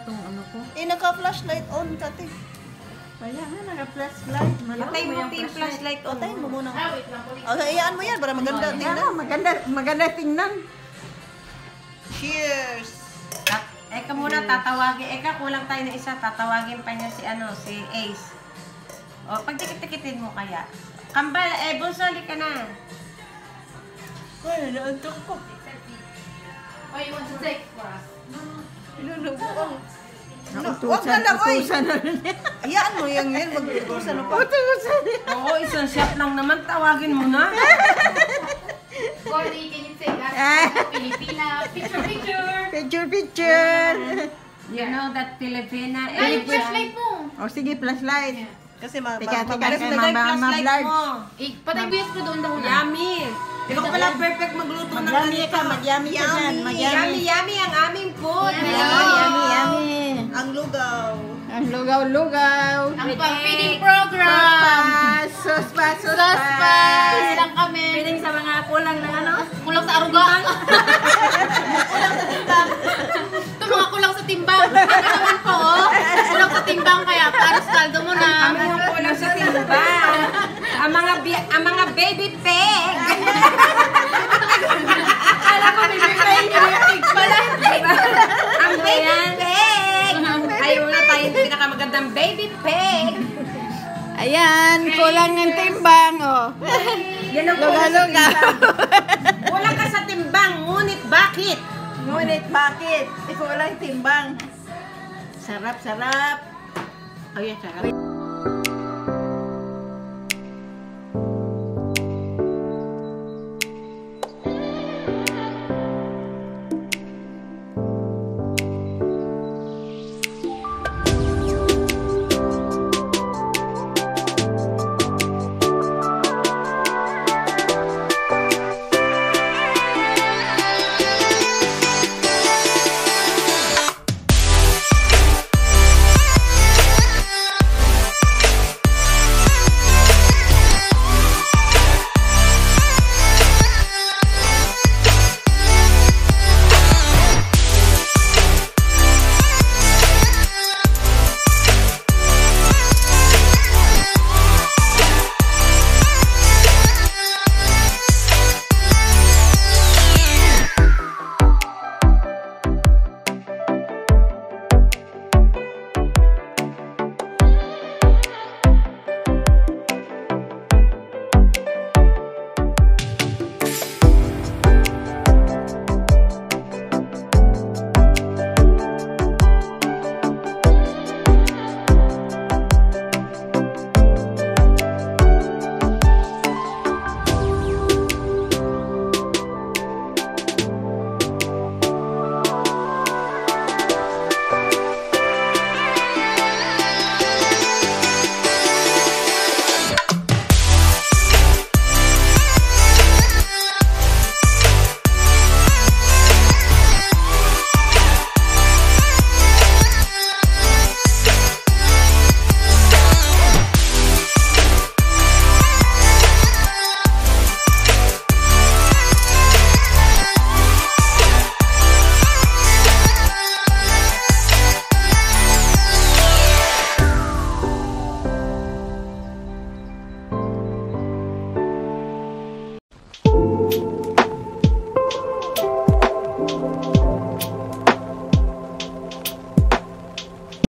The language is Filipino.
tong ano ko. Naka-flashlight on ka, te. Kaya nga, naka-flashlight. Patay mo yung flashlight. Patayin mo muna. Okay, iyaan mo yan para maganda tingnan. Maganda tingnan. Cheers! Eka muna, tatawagin. Eka, kulang tayo na isa. Tatawagin pa niya si Ace. O, pagtikit-tikitin mo kaya. Kambal, Bonsoli ka na. Ay, naantok ko. Oh, you want to take for us? Inunubuang. Huwag na lang, oy! Iyaan mo yan ngayon. Mag-utusan na pa. Oo, isang shot lang naman. Tawagin mo na. Gordy, can you take us? Pilipina, picture. Picture. You know that Filipina. Ay, yung flashlight mo. O sige, flashlight. Kasi Teka, Flashlight ma-vlog. mo. Patay mo yung doon daw na. Yummy. Di ba pala perfect magluto ng ganito? Magyami ka dyan. Yummy, yummy ang aming food. Yummy. ang lugaw. Ang lugaw-lugaw. Ang pang-feeding program. Sospas. Lang kami. Piling sa mga kulang ng ano? Kulang sa aruga. Ito mga kulang sa timbang. Ano naman po, oh. Kulang sa timbang kaya para sa saldo mo na. Kami yung kulang sa timbang. Ang mga baby pig. Akala ko baby pig. Pig pala. Ang baby pig. Ayaw na tayo yung pinakamagandang baby pig. Ayan, kulang ng timbang. Oh. Yan ang kulang sa Lugaw-lugaw. timbang. Kulang ka sa timbang, ngunit bakit? Ngunit bakit? Kulang timbang. Sarap. Ayan, sarap.